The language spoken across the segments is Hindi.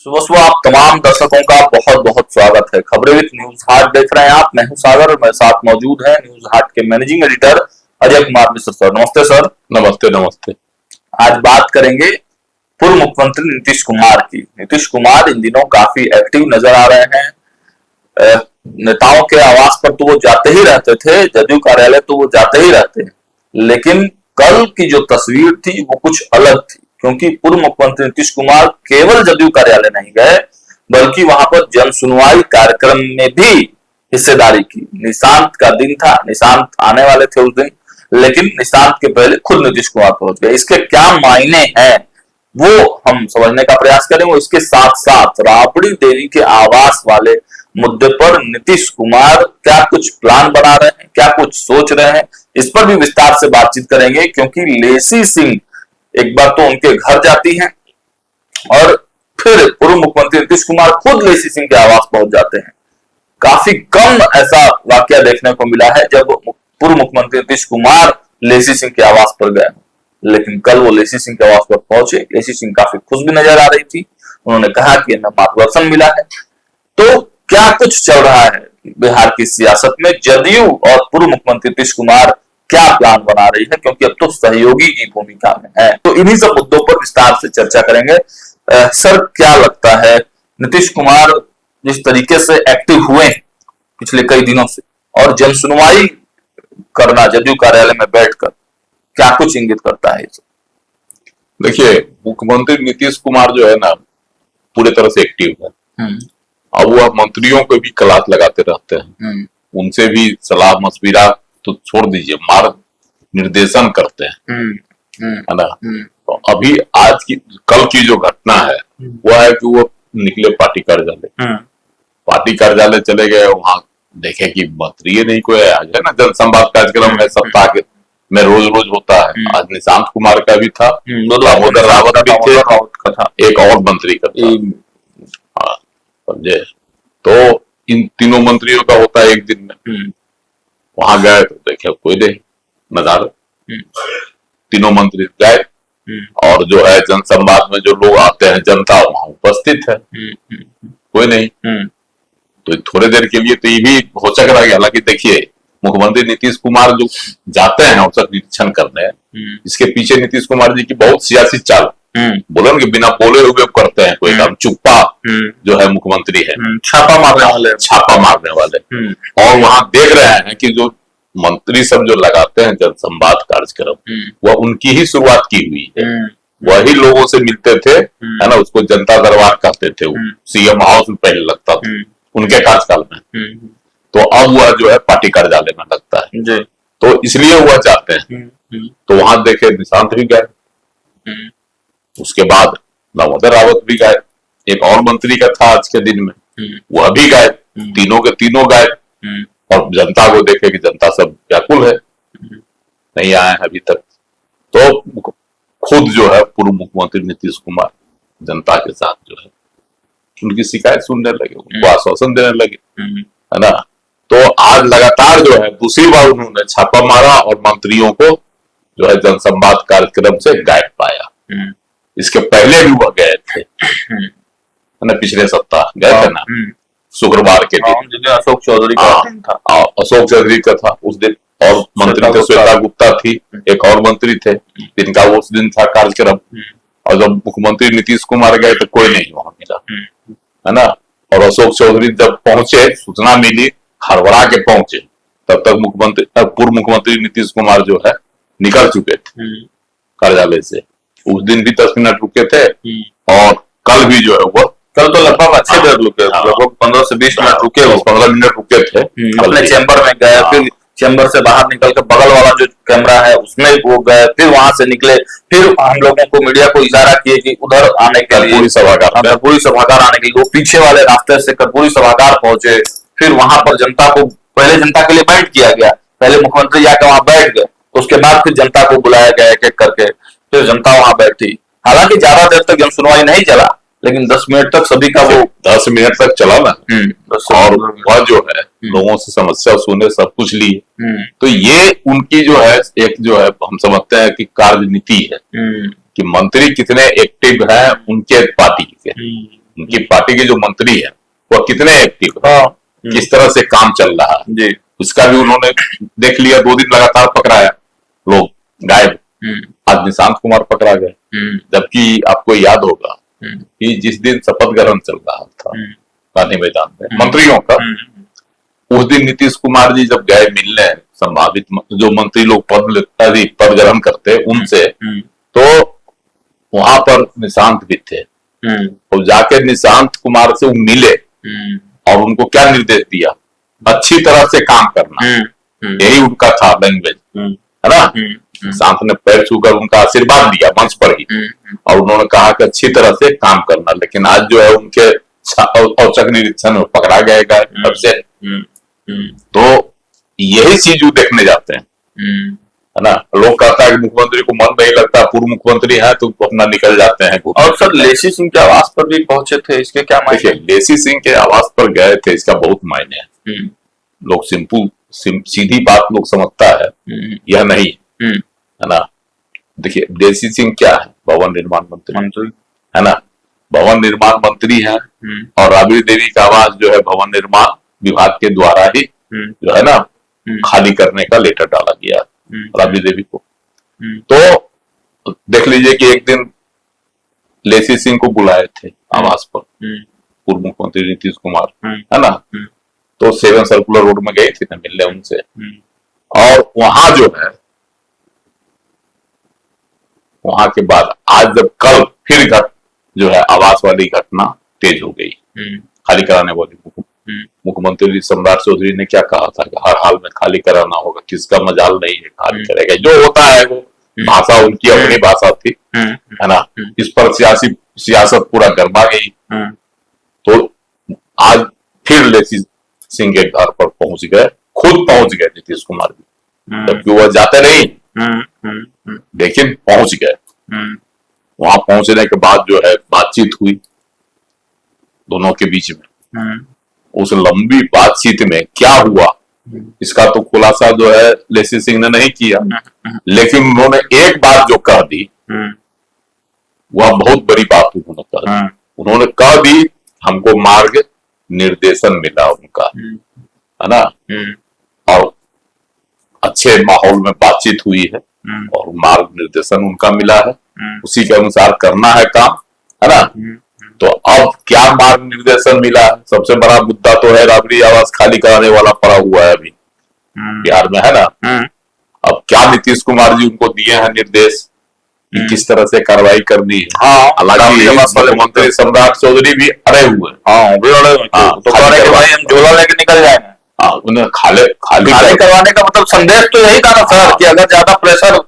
सुबह सुबह आप तमाम दर्शकों का बहुत बहुत स्वागत है। खबरें विद न्यूज हाट देख रहे हैं आप। मैं हूं सागर और मेरे साथ मौजूद है न्यूज हाट के managing editor Ajay Kumar Mishra sir. नमस्ते सर। नमस्ते नमस्ते। आज बात करेंगे पूर्व मुख्यमंत्री नीतीश कुमार की। नीतीश कुमार इन दिनों काफी एक्टिव नजर आ रहे हैं। नेताओं के आवास पर तो वो जाते ही रहते थे, जदयू कार्यालय तो वो जाते ही रहते हैं, लेकिन कल की जो तस्वीर थी वो कुछ अलग थी, क्योंकि पूर्व मुख्यमंत्री नीतीश कुमार केवल जदयू कार्यालय नहीं गए बल्कि वहां पर जन सुनवाई कार्यक्रम में भी हिस्सेदारी की। निशांत का दिन था, निशांत आने वाले थे उस दिन, लेकिन निशांत के पहले खुद नीतीश कुमार पहुंच गए। इसके क्या मायने हैं वो हम समझने का प्रयास करेंगे। इसके साथ साथ राबड़ी देवी के आवास वाले मुद्दे पर नीतीश कुमार क्या कुछ प्लान बना रहे हैं, क्या कुछ सोच रहे हैं, इस पर भी विस्तार से बातचीत करेंगे। क्योंकि लेसी सिंह एक बार तो उनके घर जाती हैं और फिर पूर्व मुख्यमंत्री नीतीश कुमार खुद लेसी सिंह के आवास पहुंच जाते हैं। काफी कम ऐसा वाकया देखने को मिला है जब पूर्व मुख्यमंत्री नीतीश कुमार लेसी सिंह के आवास पर गए, लेकिन कल वो लेसी सिंह के आवास पर पहुंचे। लेसी सिंह काफी खुश भी नजर आ रही थी। उन्होंने कहा कि हमें मार्गदर्शन मिला है। तो क्या कुछ चल रहा है बिहार की सियासत में, जदयू और पूर्व मुख्यमंत्री नीतीश कुमार क्या प्लान बना रही है, क्योंकि अब तो सहयोगी की भूमिका में है। तो इन्हीं सब मुद्दों पर विस्तार से चर्चा करेंगे। सर, क्या लगता है नीतीश कुमार जिस तरीके से एक्टिव हुए पिछले कई दिनों से और जन सुनवाई करना जदयू कार्यालय में बैठकर, क्या कुछ इंगित करता है? देखिए, मुख्यमंत्री नीतीश कुमार जो है ना, पूरे तरह से एक्टिव है। अब वह मंत्रियों को भी क्लास लगाते रहते हैं, उनसे भी सलाह मशविरा तो छोड़ दीजिए, मार्ग निर्देशन करते हैं, है ना। तो अभी आज की कल की जो घटना है वो है कि वो निकले पार्टी कार्यालय, पार्टी कार्यालय चले गए। वहां देखे कि मंत्री नहीं कोई आज है ना, जनसंवाद कार्यक्रम है सप्ताह के में रोज रोज होता है। आज निशांत कुमार का भी था, दामोदर रावत भी थे, एक और मंत्री का था। हाँ, समझे। तो इन तीनों मंत्रियों का होता है एक दिन में। वहां गए तो देखे कोई नहीं, नजारा तीनों मंत्री गए और जो है जनसंवाद में जो लोग आते हैं, जनता वहां उपस्थित है, कोई नहीं। तो थोड़ी देर के लिए तो ये भी हो सक रहा है। हालांकि देखिए, मुख्यमंत्री नीतीश कुमार जो जाते हैं अवसर निरीक्षण करने, इसके पीछे नीतीश कुमार जी की बहुत सियासी चाल, बोले कि बिना बोले हुए करते हैं कोई काम। चुप्पा जो है मुख्यमंत्री है, छापा मारने वाले। और वहां देख रहे हैं कि जो मंत्री सब जो लगाते हैं जनसंवाद कार्यक्रम, वह उनकी ही शुरुआत की हुई है। वही लोगों से मिलते थे, है ना। उसको जनता दरबार कहते थे, सीएम हाउस में पहले लगता था उनके कार्यकाल में। तो अब वह जो है पार्टी कार्यालय में लगता है, तो इसलिए वह जाते हैं। तो वहां देखे निशांत भी गए, उसके बाद दामोदर रावत भी गए, एक और मंत्री का था आज के दिन में, वह भी गए, तीनों के तीनों गए। और जनता को देखे कि जनता सब व्याकुल है, नहीं आए हैं अभी तक। तो खुद जो है पूर्व मुख्यमंत्री नीतीश कुमार जनता के साथ जो है उनकी शिकायत सुनने लगे, उनको आश्वासन देने लगे, है ना। तो आज लगातार जो है दूसरी बार उन्होंने छापा मारा और मंत्रियों को जो है जनसंवाद कार्यक्रम से गायब पाया। इसके पहले भी वह गए थे, है ना, पिछले सप्ताह गए थे ना, शुक्रवार के दिन अशोक चौधरी का दिन था। अशोक चौधरी का था उस दिन, और मंत्री थे श्वेता गुप्ता थी, एक और मंत्री थे जिनका उस दिन था कार्यक्रम। और जब मुख्यमंत्री नीतीश कुमार गए तो कोई नहीं वहां मिला, है ना। और अशोक चौधरी जब पहुंचे, सूचना मिली, हड़बड़ा के पहुंचे, तब तक पूर्व मुख्यमंत्री नीतीश कुमार जो है निकल चुके थे कार्यालय से। उस दिन भी 10 मिनट रुके थे और कल भी जो है वो, कल तो लगभग अच्छे देर रुके, लगभग 15 से 20 मिनट रुके, 15 मिनट रुके थे। अपने चैम्बर में गए, फिर चैम्बर से बाहर निकल कर बगल वाला जो कैमरा है उसमें वो गए, फिर वहां से निकले, फिर हम लोगों को मीडिया को इशारा किए कि उधर आने के लिए कर्पूरी सभागार आने के लिए वो पीछे वाले रास्ते से कर्पूरी सभागार पहुंचे। फिर वहां पर जनता को, पहले जनता के लिए बैठ किया गया, पहले मुख्यमंत्री जाकर वहां बैठ गए, उसके बाद फिर जनता को बुलाया गया एक एक करके, फिर जनता वहां बैठी। हालांकि ज्यादा देर तक जन सुनवाई नहीं चला, लेकिन 10 मिनट तक सभी का वो 10 मिनट तक चला ना। और वह जो है लोगों से समस्या सुने, सब कुछ ली। तो ये उनकी जो है एक जो है हम समझते हैं कि कार्यनीति है कि मंत्री कितने एक्टिव हैं उनके पार्टी के, उनकी पार्टी के जो मंत्री है वह कितने एक्टिव है, किस तरह से काम चल रहा है जी, उसका भी उन्होंने देख लिया। 2 दिन लगातार पकड़ाया, लोग गायब। आज निशांत कुमार पकड़ा गए, जबकि आपको याद होगा कि जिस दिन शपथ ग्रहण चल रहा था गांधी मैदान में मंत्रियों का, उस दिन नीतीश कुमार जी जब गए मिलने संभावित जो मंत्री लोग पद ग्रहण करते उनसे, तो वहां पर निशांत भी थे। और जाके निशांत कुमार से वो मिले और उनको क्या निर्देश दिया, अच्छी तरह से काम करना, यही उनका था लैंग्वेज, है ना। निशांत ने पैर छूकर उनका आशीर्वाद दिया मंच पर ही, और उन्होंने कहा कि अच्छी तरह से काम करना। लेकिन आज जो है उनके औचक निरीक्षण में पकड़ा गया घर से, तो यही चीज वो देखने जाते हैं, है ना। लोग कहता है कि मुख्यमंत्री को मन नहीं लगता, पूर्व मुख्यमंत्री है तो अपना निकल जाते हैं। और सर लेसी सिंह के आवास पर भी पहुंचे थे, इसके क्या मायने? देखिए, लेसी सिंह के आवास पर गए थे, इसका बहुत मायने है। लोग सीधी बात लोग समझता है, यह नहीं है ना। देखिए, लेसी सिंह क्या है, भवन निर्माण मंत्री है ना, भवन निर्माण मंत्री है। और राबड़ी देवी का आवास जो है भवन निर्माण विभाग के द्वारा ही जो है ना खाली करने का लेटर डाला गया राबड़ी देवी को। तो देख लीजिए कि एक दिन लेसी सिंह को बुलाए थे आवास पर पूर्व मुख्यमंत्री नीतीश कुमार, है ना। तो 7 सर्कुलर रोड में गई थी ना मिलने उनसे, और वहां जो है, वहां के बाद आज जब कल फिर जो है आवास वाली घटना तेज हो गई, खाली कराने वाली। मुख्यमंत्री सम्राट चौधरी ने क्या कहा था कि हर हाल में खाली कराना होगा, किसका मजाल नहीं है खाली करेगा, जो होता है वो भाषा उनकी अपनी भाषा थी, है ना। इस पर सियासत पूरा गरमा गई। तो आज फिर लेसी सिंह के घर पर पहुंच गए, खुद पहुंच गए नीतीश कुमार भी, जबकि वह जाते नहीं, लेकिन पहुंच गए। वहां पहुंचने के बाद जो है बातचीत हुई दोनों के बीच में। उस लंबी बातचीत में क्या हुआ इसका तो खुलासा जो है लेसी सिंह ने नहीं किया, लेकिन उन्होंने एक बात जो कह दी वह बहुत बड़ी बात उन्होंने कह दी। उन्होंने कह दी हमको मार्ग निर्देशन मिला उनका, है ना। और अच्छे माहौल में बातचीत हुई है और मार्ग निर्देशन उनका मिला है, उसी के अनुसार करना है काम, है ना। तो अब क्या मार्ग निर्देशन मिला, सबसे बड़ा मुद्दा तो है राबड़ी आवास खाली कराने वाला पड़ा हुआ है अभी बिहार में, है ना। अब क्या नीतीश कुमार जी उनको दिए हैं निर्देश कि किस तरह से कार्रवाई करनी है। हालांकि मंत्री सम्राट चौधरी भी अड़े हुए, तो कह रहे कि भाई हम झोला लेके निकल जाएंगे। उन्हें खाली करवाने का मतलब संदेश तो यही था ना सर कि अगर ज्यादा प्रेशर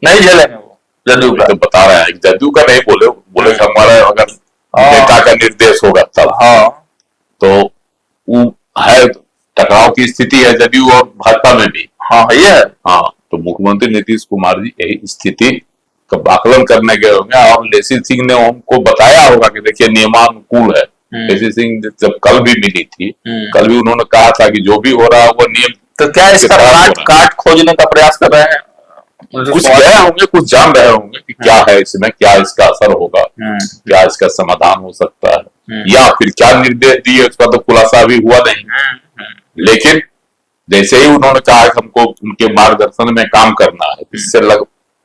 नहीं झेलेंगे वो जदयू का, तो बता रहे हैं जदयू का नहीं बोले हमारा अगर नेता का निर्देश होगा तब। तो वो है टकराव की स्थिति है जदयू और भाजपा में भी। ये है। तो मुख्यमंत्री नीतीश कुमार जी यही स्थिति का आकलन करने गए होंगे, और लेसी सिंह ने उनको बताया होगा कि देखिए नियमानुकूल है। लेसी सिंह जब कल भी मिली थी, कल भी उन्होंने कहा था कि जो भी हो रहा है वो नियम। तो क्या इसका काट खोजने का प्रयास कर रहे हैं? कुछ गए होंगे, कुछ जान रहे होंगे कि क्या है इसमें, क्या इसका असर होगा, क्या इसका समाधान हो सकता है, या फिर क्या निर्देश दिए उसका तो खुलासा अभी हुआ नहीं। लेकिन जैसे ही उन्होंने कहा कि हमको उनके मार्गदर्शन में काम करना है, इससे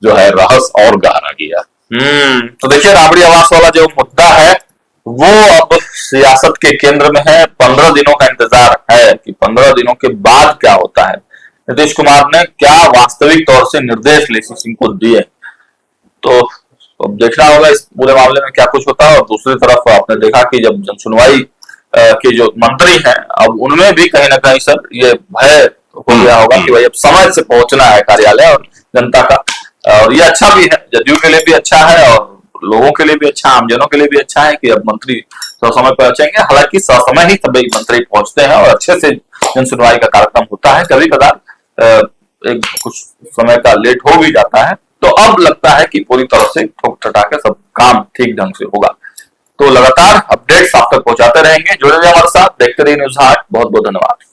जो है रहस्य और गहरा गया। तो देखिए राबड़ी आवास वाला जो मुद्दा है वो अब सियासत के केंद्र में है। 15 दिनों का इंतजार है कि 15 दिनों के बाद क्या होता है, नीतीश कुमार ने क्या वास्तविक तौर से निर्देश लेसी सिंह को दिए। तो अब देखना होगा इस पूरे मामले में क्या कुछ होता है। और दूसरी तरफ आपने देखा कि जब जनसुनवाई के जो मंत्री हैं, अब उनमें भी कहीं ना कहीं सर ये भय हो गया होगा कि भाई अब समय से पहुंचना है कार्यालय और जनता का। और ये अच्छा भी है, जदयू के लिए भी अच्छा है और लोगों के लिए भी अच्छा, आमजनों के लिए भी अच्छा है कि अब मंत्री समय पर पहुंचेंगे। हालांकि समय ही सभी मंत्री पहुंचते हैं और अच्छे से जनसुनवाई का कार्यक्रम होता है। कभी कभार एक कुछ समय का लेट हो भी जाता है। तो अब लगता है कि पूरी तरह से ठोक ठटा के सब काम ठीक ढंग से होगा। तो लगातार अपडेट्स आप तक पहुंचाते रहेंगे, जुड़े रहिए हमारे साथ, देखते रहिए न्यूज़ हाट। बहुत बहुत धन्यवाद।